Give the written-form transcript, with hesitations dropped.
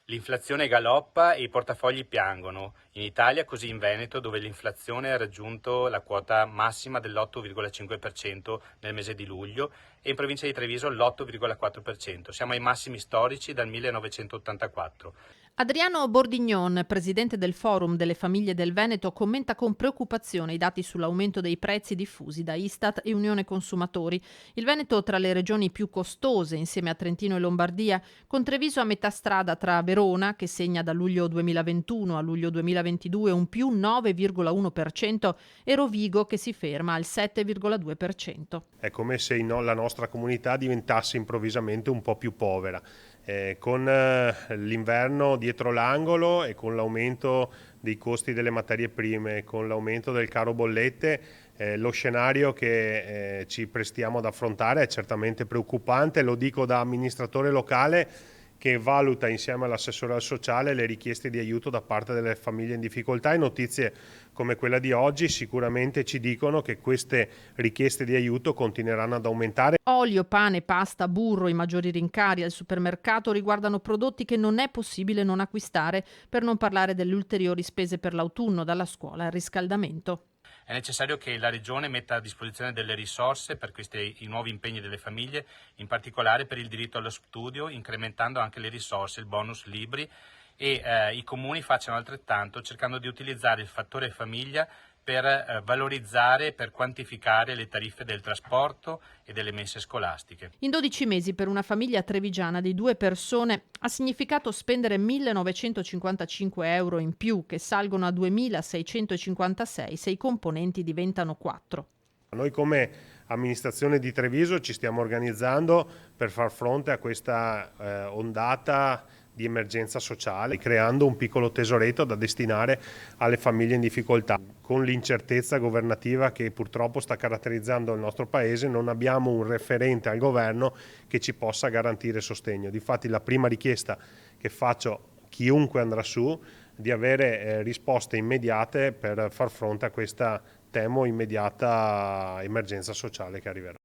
L'inflazione galoppa e i portafogli piangono. In Italia, così in Veneto, dove l'inflazione ha raggiunto la quota massima dell'8,5% nel mese di luglio e in provincia di Treviso l'8,4%. Siamo ai massimi storici dal 1984. Adriano Bordignon, presidente del Forum delle famiglie del Veneto, commenta con preoccupazione i dati sull'aumento dei prezzi diffusi da Istat e Unione Consumatori. Il Veneto tra le regioni più costose insieme a Trentino e Lombardia, con Treviso a metà strada tra Verona, che segna da luglio 2021 a luglio 2022 un più 9,1%, e Rovigo che si ferma al 7,2%. È come se la nostra comunità diventasse improvvisamente un po' più povera. Con l'inverno dietro l'angolo e con l'aumento dei costi delle materie prime, con l'aumento del caro bollette, lo scenario che ci prestiamo ad affrontare è certamente preoccupante. Lo dico da amministratore locale che valuta insieme all'assessore al sociale le richieste di aiuto da parte delle famiglie in difficoltà, e notizie come quella di oggi sicuramente ci dicono che queste richieste di aiuto continueranno ad aumentare. Olio, pane, pasta, burro, i maggiori rincari al supermercato riguardano prodotti che non è possibile non acquistare, per non parlare delle ulteriori spese per l'autunno, dalla scuola al riscaldamento. È necessario che la Regione metta a disposizione delle risorse per i nuovi impegni delle famiglie, in particolare per il diritto allo studio, incrementando anche le risorse, il bonus libri, e i comuni facciano altrettanto, cercando di utilizzare il fattore famiglia per valorizzare e per quantificare le tariffe del trasporto e delle mense scolastiche. In 12 mesi per una famiglia trevigiana di 2 persone ha significato spendere 1.955 euro in più, che salgono a 2.656 se i componenti diventano 4. Noi come amministrazione di Treviso ci stiamo organizzando per far fronte a questa ondata di emergenza sociale, creando un piccolo tesoretto da destinare alle famiglie in difficoltà. Con l'incertezza governativa che purtroppo sta caratterizzando il nostro Paese, non abbiamo un referente al governo che ci possa garantire sostegno. Difatti la prima richiesta che faccio a chiunque andrà su di avere risposte immediate per far fronte a questa, temo, immediata emergenza sociale che arriverà.